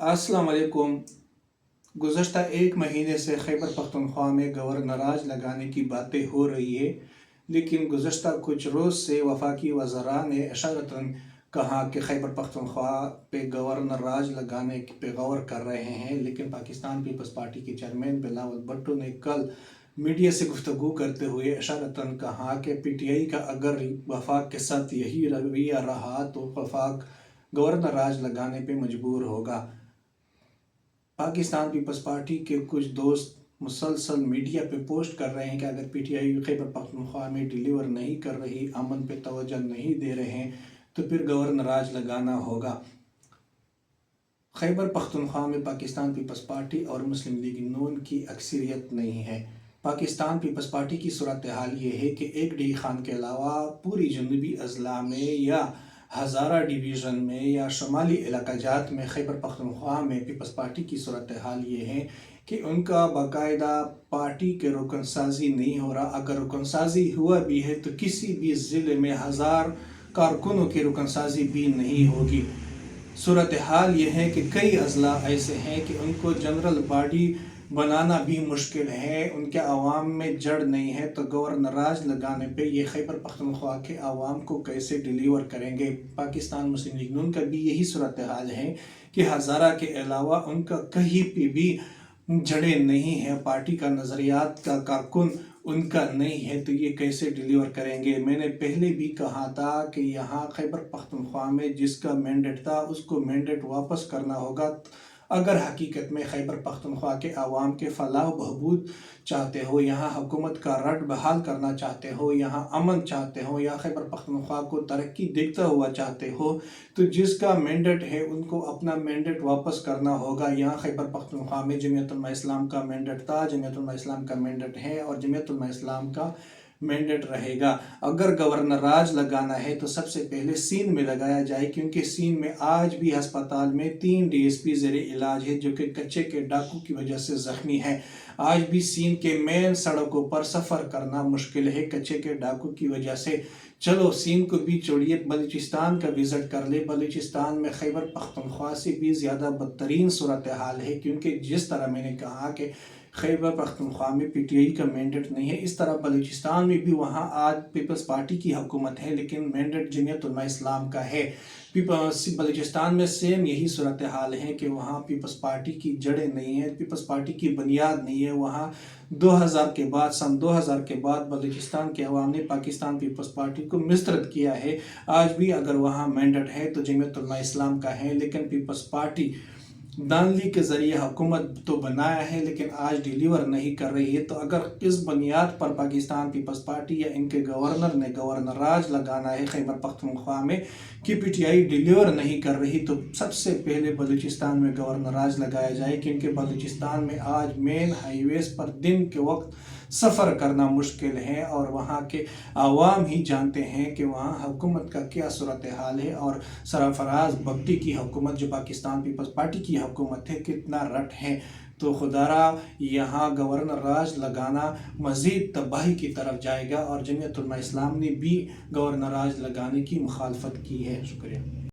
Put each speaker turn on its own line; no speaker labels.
अस्सलाम वालेकुम। गुज़श्ता एक महीने से खैबर पख्तूनख्वा में गवर्नराज लगाने की बातें हो रही है, लेकिन गुज़श्ता कुछ रोज़ से वफाकी वज़रा ने इशारतन कहा कि खैबर पख्तूनख्वा पे गवर्नर राज लगाने पे गौर कर रहे हैं। लेकिन पाकिस्तान पीपल्स पार्टी के चेयरमैन बिलावल भुट्टो ने कल मीडिया से गुफ्तगू करते हुए इशारतन कहा कि PTI का अगर वफाक के साथ यही रवैया रहा तो वफाक गवर्नर राज लगाने पे मजबूर होगा। पाकिस्तान पीपल्स पार्टी के कुछ दोस्त मुसलसल मीडिया पे पोस्ट कर रहे हैं कि अगर PTI खैबर पख्तूनख्वा में डिलीवर नहीं कर रही, अमन पे तवज्जो नहीं दे रहे हैं, तो फिर गवर्नर राज लगाना होगा। खैबर पख्तूनख्वा में पाकिस्तान पीपल्स पार्टी और मुस्लिम लीग नून की अक्सरियत नहीं है। पाकिस्तान पीपल्स पार्टी की सूरत हाल ये है कि एक डी खान के अलावा पूरी जनूबी अजला में या हज़ारा डिवीज़न में या शुमाली इलाकाजात में खैबर पख्तूनख्वा में पीपल्स पार्टी की सूरत हाल ये है कि उनका बाकायदा पार्टी के रुकन साजी नहीं हो रहा। अगर रुकन साजी हुआ भी है तो किसी भी ज़िले में 1000 कारकुनों की रुकन साजी भी नहीं होगी। सूरत हाल ये है कि कई अजला ऐसे हैं कि उनको जनरल बॉडी बनाना भी मुश्किल है, उनके आवाम में जड़ नहीं है, तो गवर्नर राज लगाने पे ये खैबर पख्तूनख्वा के आवाम को कैसे डिलीवर करेंगे। पाकिस्तान मुस्लिम लीग नून का भी यही सूरत हाल है कि हज़ारा के अलावा उनका कहीं पे भी जड़ें नहीं है, पार्टी का नज़रियात का कारकुन उनका नहीं है, तो ये कैसे डिलीवर करेंगे। मैंने पहले भी कहा था कि यहाँ खैबर पख्तूनख्वा में जिसका मैंडेट था उसको मैंडेट वापस करना होगा। अगर हकीकत में खैबर पख्तूनख्वा के आवाम के फलाह बहबूद चाहते हो, यहाँ हुकूमत का रट बहाल करना चाहते हो, यहाँ अमन चाहते हो, या खैबर पख्तूनख्वा को तरक्की देखता हुआ चाहते हो, तो जिसका मैंडेट है उनको अपना मैंडेट वापस करना होगा। यहाँ खैबर पख्तूनख्वा में जमीयत उलमा इस्लाम का मैंडेट था, जमीयत उलमा इस्लाम का मैंडेट है और जमीयत उलमा इस्लाम का मैंडेट रहेगा। अगर गवर्नर राज लगाना है तो सबसे पहले सीन में लगाया जाए, क्योंकि सीन में आज भी अस्पताल में 3 DSP ज़ेरे इलाज है जो कि कच्चे के डाकू की वजह से ज़ख्मी है। आज भी सीन के मेन सड़कों पर सफ़र करना मुश्किल है कच्चे के डाकू की वजह से। चलो सीन को भी छोड़िए, बलूचिस्तान का विज़िट कर ले। बलूचिस्तान में खैबर पख्तूनख्वा से भी ज़्यादा बदतरीन सूरत हाल है, क्योंकि जिस तरह मैंने कहा कि खैबर पख्तूनख्वा में PTI का मैंडेट नहीं है, इस तरह बलूचिस्तान में भी वहाँ आज पीपल्स पार्टी की हुकूमत है, लेकिन मैंडेट जमीयत उलमा इस्लाम का है। बलूचिस्तान में सेम यही सूरत हाल है कि वहाँ पीपल्स पार्टी की जड़ें नहीं है, पीपल्स पार्टी की बुनियाद नहीं है। वहाँ 2000 के बाद, सन 2000 के बाद बलूचिस्तान के अवाम ने पाकिस्तान पीपल्स पार्टी को मिस्रत किया है। आज भी अगर वहाँ मैंडेट है तो जमीयत उलमा इस्लाम का है, लेकिन पीपल्स पार्टी दानली के ज़रिए हुकूमत तो बनाया है लेकिन आज डिलीवर नहीं कर रही है। तो अगर इस बुनियाद पर पाकिस्तान पीपल्स पार्टी या इनके गवर्नर ने गवर्नर राज लगाना है खैबर पख्तूनख्वा में कि PTI डिलीवर नहीं कर रही, तो सबसे पहले बलूचिस्तान में गवर्नर राज लगाया जाए, क्योंकि बलूचिस्तान में आज मेन हाईवेज़ पर दिन के वक्त सफ़र करना मुश्किल है और वहाँ के आवाम ही जानते हैं कि वहाँ हुकूमत का क्या सूरत हाल है और सरफराज भक्ति की हुकूमत जो पाकिस्तान पीपल्स पार्टी की हुकूमत है कितना रट है। तो खुदारा यहाँ गवर्नर राज लगाना मज़ीद तबाही की तरफ जाएगा और जमीयत उलमा इस्लाम ने भी गवर्नर राज लगाने की मुखालफत की है। शुक्रिया।